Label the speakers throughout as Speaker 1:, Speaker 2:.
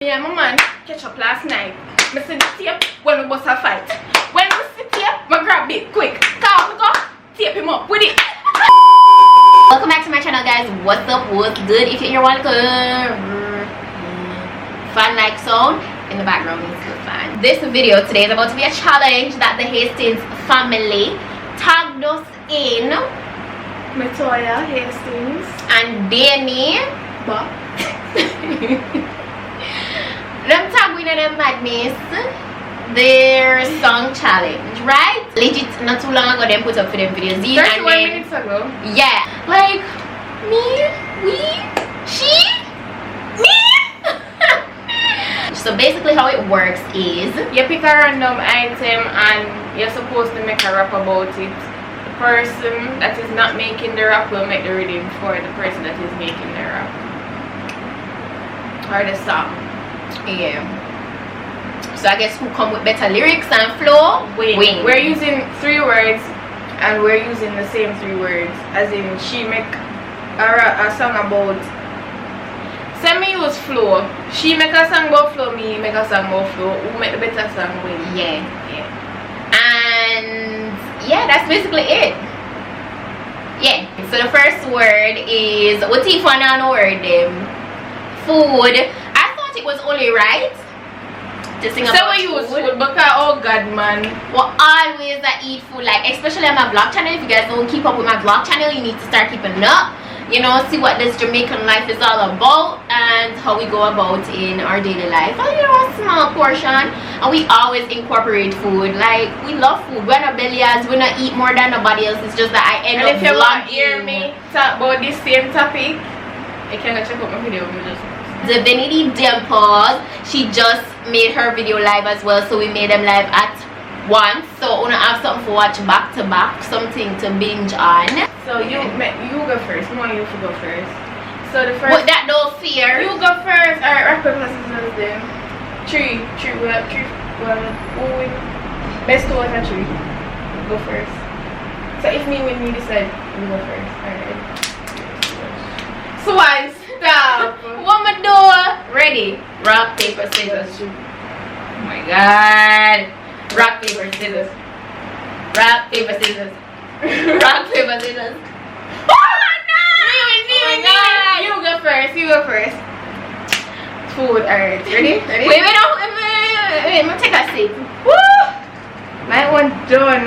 Speaker 1: Yeah, my man catch up last night. I said tape when we bust a fight. When we see tape, I grab it quick. Go, tape him up with it.
Speaker 2: Welcome back to my channel, guys. What's up? What's good? If you're here, welcome. Fun like sound in the background is good fun. This video today is about to be a challenge that the Hastings family tagged us in.
Speaker 1: Matoya Hastings
Speaker 2: And Danny.
Speaker 1: But
Speaker 2: Them tag winner them madness their song challenge, right? Legit not too long ago they put up for them videos.
Speaker 1: 31 minutes ago.
Speaker 2: Yeah. Like me, we, she, me. So basically how it works is
Speaker 1: you pick a random item and you're supposed to make a rap about it. The person that is not making the rap will make the rhythm for the person that is making the rap. Or the song.
Speaker 2: yeah. So I guess who come with better lyrics and flow win.
Speaker 1: We're using 3 words and we're using the same 3 words. As in she make a song about, say me use flow. She make a song about flow, me make a song about flow. Who make the better song win.
Speaker 2: Yeah. And yeah, that's basically it. Yeah. So the first word is what if I know word them? Food. I thought it was only right to sing about
Speaker 1: we use food because oh god man.
Speaker 2: Well, always I eat food, like especially on my vlog channel. If you guys don't keep up with my vlog channel, you need to start keeping up. You know, see what this Jamaican life is all about and how we go about in our daily life. And you know, a small portion, and we always incorporate food. Like we love food. We're not belliers. We not eat more than nobody else. It's just that I end up
Speaker 1: if you want to
Speaker 2: vlogging.
Speaker 1: hear me talk about this same topic, you can go check out my video.
Speaker 2: Divinity Dimples, she just made her video live as well, so we made them live at once. So I wanna have something for watch back to back, something to binge on.
Speaker 1: So you go first. I want you to go first. So the first.
Speaker 2: With that no fear.
Speaker 1: You go first. Alright, rock paper scissors then. Tree. We have tree. Well, who win? Best two out of 3. Go first. So if me win, me decide. You go first. Alright. Swan, stop.
Speaker 2: What am I doing? Ready? Rock, paper, scissors. Oh my god. Rock, paper, scissors. Rock, paper, scissors. Rock, paper, scissors.
Speaker 1: Oh no! You go first. You go first. Food. Alright. Ready?
Speaker 2: Wait, I'm gonna take a sip.
Speaker 1: Woo! My one done.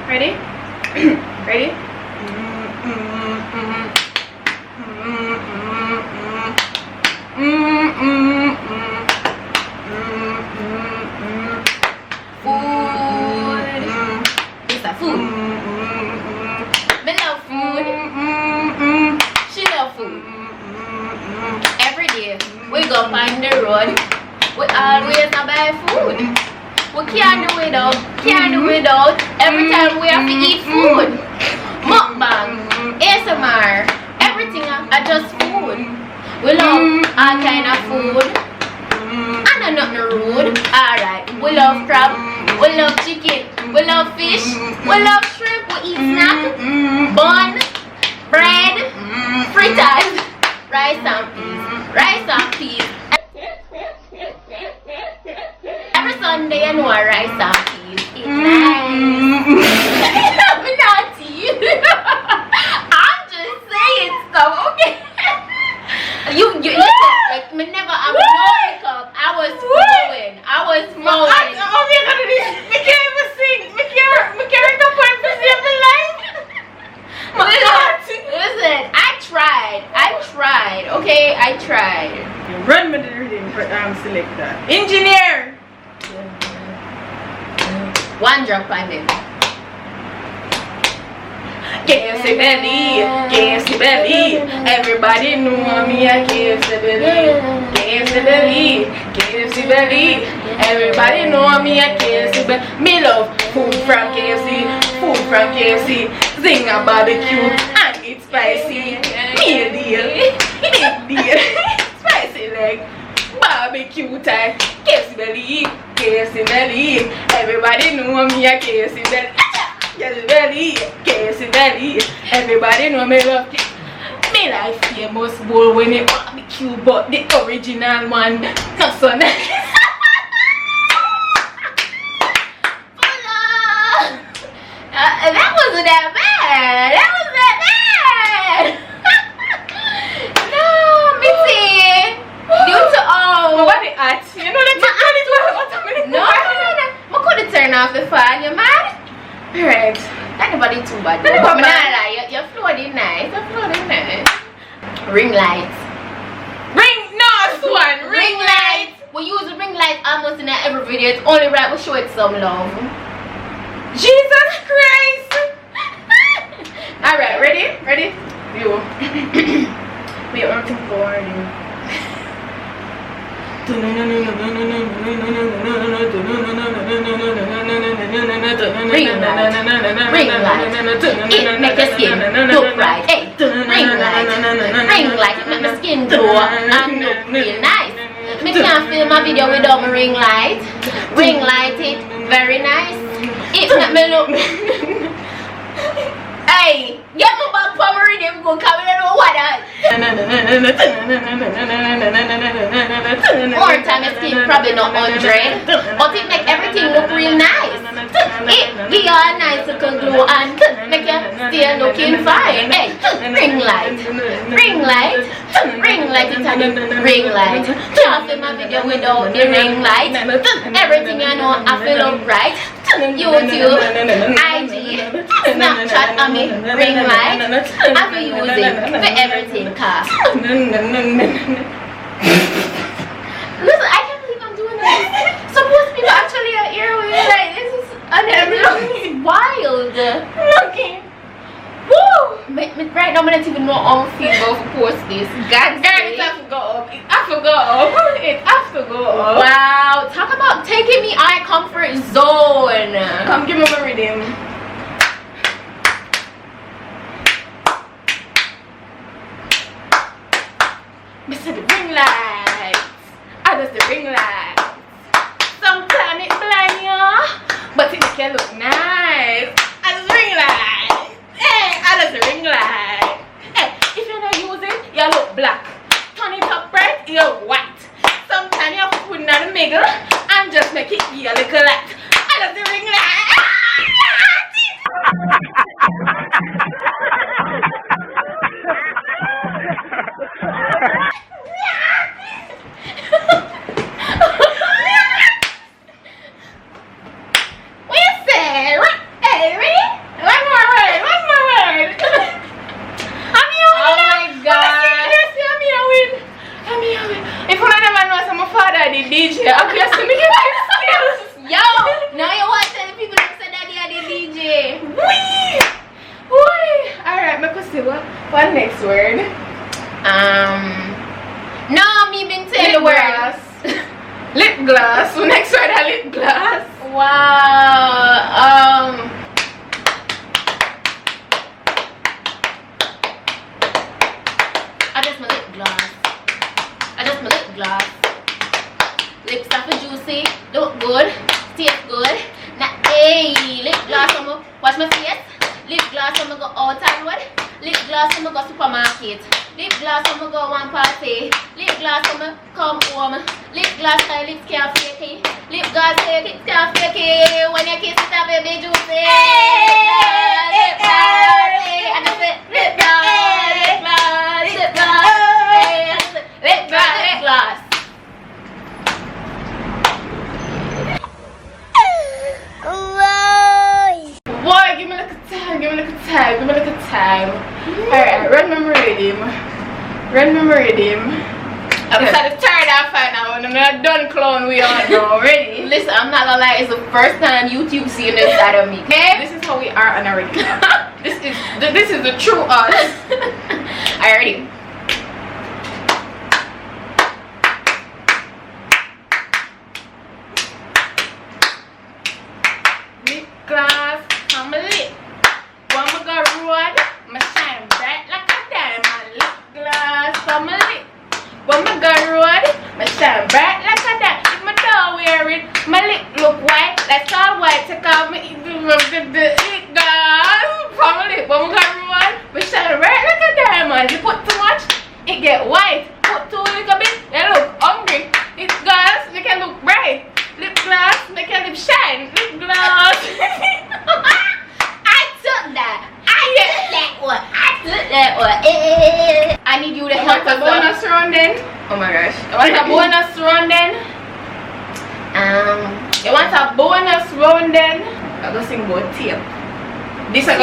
Speaker 1: Ready? Ready?
Speaker 2: Food. It's a food. Me love food. She love food. Every day we go on the road. We always buy food. We can't do without. Can't do without. Every time we have to eat food. Mukbang, ASMR, everything are just food. We love all kind of food. And not rude. Alright. We love crab. We love chicken. We love fish. We love shrimp. We eat snack, bun, bread, fritters, rice and peas. Rice and peas. Every Sunday I know a rice and peas. It's nice. I'm naughty. I'm just saying stuff, okay? You listen, like me never have no makeup. I was flowing.
Speaker 1: Oh my god, me can't even sing. Me can't wake up and save my life.
Speaker 2: Listen, I tried, okay? I tried.
Speaker 1: You run me the reading for selector. Engineer.
Speaker 2: One drop on them.
Speaker 1: KFC belly, everybody know me a KFC belly, everybody know me a KFC belly. Me love food from KFC, Zinger barbecue, and it's spicy. Meal deal, big deal, spicy leg, barbecue type. KFC belly, everybody know me a KFC belly. KFC belly, everybody know me love. Me like famous bowl when it barbecue, but the original one not so nice.
Speaker 2: That wasn't that bad. That wasn't that bad. No, me see. Due to
Speaker 1: What the at? You know that
Speaker 2: no. I couldn't turn off the fan. You mad?
Speaker 1: Alright.
Speaker 2: Anybody too bad. But nah, you're floating nice. You're floating nice. Ring lights. Ring lights. We use ring lights almost in every video. It's only right we show it some love.
Speaker 1: Jesus Christ! Alright, ready? You. Wait, I'm too boring.
Speaker 2: Ring light. It make your skin look right. Hey, ring light. It make my skin glow and look real nice. Me can't film my video without my ring light. Ring light it very nice. It make me look. Hey, get my back power in them go come in and know what that. More time your skin probably not 100, but it make everything look real nice. It give you a nice little glow and make you stay looking fine. Hey, ring light, ring light, ring light, it's a ring light. Can't film my video without the ring light. Everything I know I feel look right. YouTube, IG, Snapchat, I mean ring light. I be using for everything, car. Listen, I can't believe I'm doing this. Suppose people actually are here with me. Like this is wild.
Speaker 1: Looking.
Speaker 2: Woo! Right now, I don't even know how I feel about to post this. God,
Speaker 1: it have to go up. It have to go up.
Speaker 2: Wow, talk about taking me out of comfort zone.
Speaker 1: Come give me my rhythm. Mr. The ring lights. I just the ring lights. Sometimes it blind you, but it make you look nice. I just ring light. Hey, I just the ring light. Hey, if you're not using, you look black. Turn it up bright, you look white. Sometimes you have to put it in the middle and just make it be a little light. I just the ring light. DJ, I guess to me skills.
Speaker 2: Yo, now you want to tell the people that said that they are the DJ.
Speaker 1: Wee! Alright, make us see what next word?
Speaker 2: No, me been saying the word.
Speaker 1: Lip gloss. So next word a lip gloss.
Speaker 2: Wow. I just my lip gloss. Lips are juicy, look good, taste good. Now, hey, lip gloss, I'ma wash my face. Lip gloss, I'ma go out and what? Lip gloss, I'ma go supermarket. Lip gloss, I'ma go one party. Lip gloss, I'ma come home. Lip gloss, my lips can't fake it. Lip gloss, lips can't fake it. When you kiss it, a baby juicy. Lip gloss, and I said lip gloss, lip gloss, lip gloss, lip gloss, lip gloss.
Speaker 1: Boy, give me like a time. Alright, run my rhythm. I'm decided to turn that fine now and I'm not done clown we all know. Ready?
Speaker 2: Listen, I'm not gonna lie, it's the first time YouTube seeing this side of me. Okay?
Speaker 1: This is how we are on our regular. This is the true us.
Speaker 2: Alright, ready?
Speaker 1: Lip gloss on my lip. When we go road, my shine bright like a diamond. Lip gloss on my lip. When we go road, my shine bright like a diamond. If my don't wear it, my lip look white. That's all white. Take off my lip gloss from my lip. When we go road, my shine bright like a diamond. You put
Speaker 2: gosh.
Speaker 1: You want a bonus round then? You want a bonus round then? I'm gonna sing about tape. This I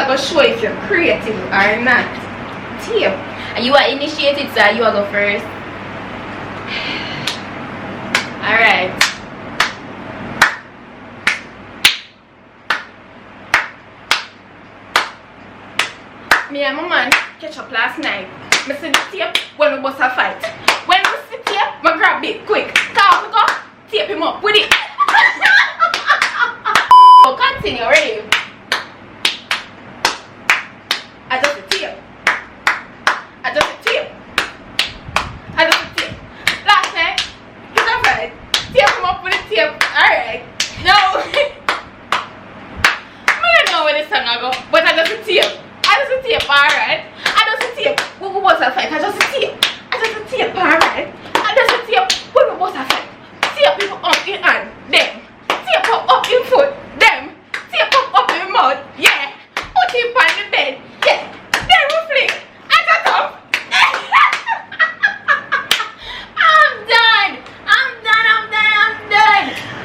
Speaker 1: go show if you're creative or not. Tape.
Speaker 2: And you are initiated, so you are go first. Alright.
Speaker 1: Me and my man catch up last night. I see the tape when we bust a fight. When we see tape, I grab it quick. Call me go, tape him up with it.
Speaker 2: So continue, ready?
Speaker 1: I just the tape. I just the tape. I just the tape. Last night, he's a fight. Tape him up with the tape. Alright. No. I don't know where this song I go, but I just the tape. I just the tape, alright. I just the tape. When we bust a fight, I just the tape. I just the tape, alright. I just the tape. When we bust a fight, tape him up in hand, them. Tape up in foot, them. Tape up in mouth, yeah. Put him on the bed, yeah. Then we flick. I just up.
Speaker 2: I'm done.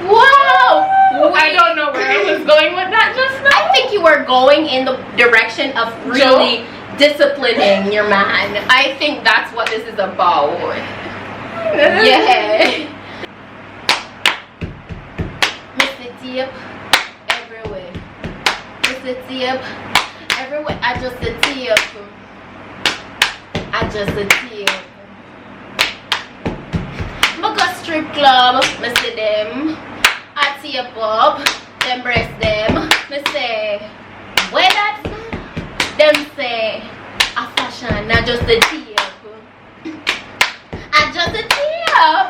Speaker 2: Wow.
Speaker 1: I don't know where I was going with that just now.
Speaker 2: I think you were going in the direction of really disciplining your man. I think that's what this is about. Yeah. Mr. Tip everywhere. Mr. Tip everywhere. I just a tip. I just a tip. Book a strip club, me see them. I tape up, them breast them. Me say, where that's them say, a fashion, I just a tape. I just a tape.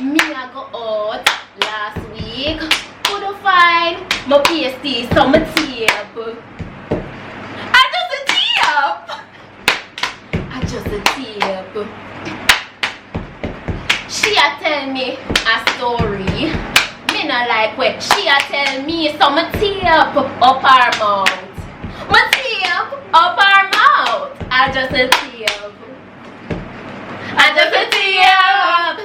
Speaker 2: Me I go out last week. Could find my PST, so my tape. I just a tape. I just a tape. She a tell me a story. Me not like what she a tell me, so my tape up her mouth. My tape up her mouth. I just a tape. I just a tape.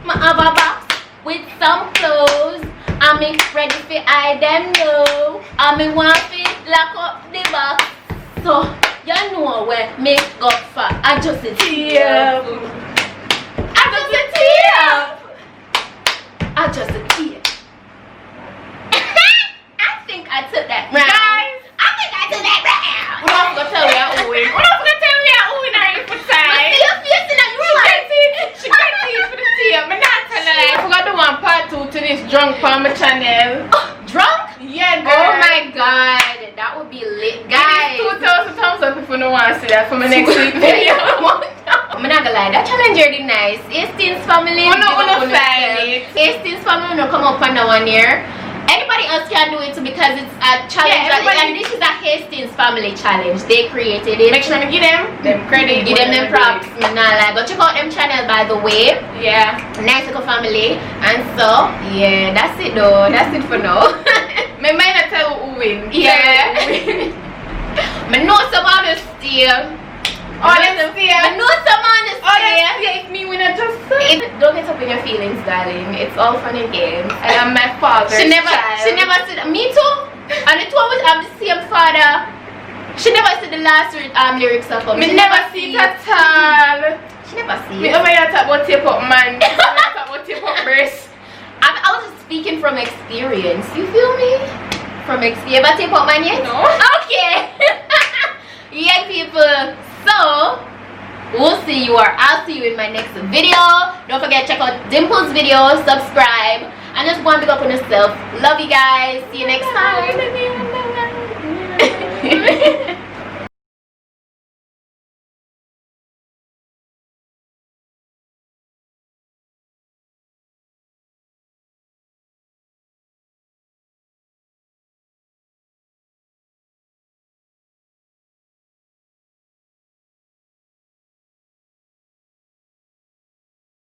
Speaker 2: My have a box with some clothes. I'm ready for I them know. I'm want to lock up the box. So you know where me go for. I just a tape. I just a tip. I think I took that round.
Speaker 1: Guys,
Speaker 2: I think I took that round.
Speaker 1: we're not gonna tell you how to win. We're not gonna tell you how to win our for time. She gets it for the tape. I'm not telling you. I forgot to want part 2 to this drunk on my channel.
Speaker 2: Drunk?
Speaker 1: Yeah, girl.
Speaker 2: Oh my god. That would be lit, guys.
Speaker 1: 2,000 thumbs up if you don't want to see that for my next week video.
Speaker 2: I'm not gonna lie, that challenge already nice. Hastings family, Hastings family no come up on the 1 year. Anybody else can do it too because it's a challenge. And this is a Hastings family challenge. They created it.
Speaker 1: Make sure to give them credit.
Speaker 2: Give them props. Nah, like, go check out them channel by the way.
Speaker 1: Yeah.
Speaker 2: Nice little family. And so, yeah, that's it though. That's it for now.
Speaker 1: My mind I tell who win.
Speaker 2: Yeah. I know some others still. I know some others still.
Speaker 1: If me win I just
Speaker 2: Don't get up in your feelings, darling. It's all fun and games.
Speaker 1: I am my father's
Speaker 2: She never said me too. And the two of us have the same father. She never said the last lyrics of them.
Speaker 1: Me never see it at all.
Speaker 2: She never see
Speaker 1: Me
Speaker 2: it.
Speaker 1: over here talk about tape up man. Talk about tape up breast.
Speaker 2: I was just speaking from experience. You feel me? From experience. You ever tape up man yet?
Speaker 1: No.
Speaker 2: Okay. Yeah, people. So we'll see you, or I'll see you in my next video. Don't forget to check out Dimple's video, subscribe, and just want to go up on yourself. Love you guys. See you next time.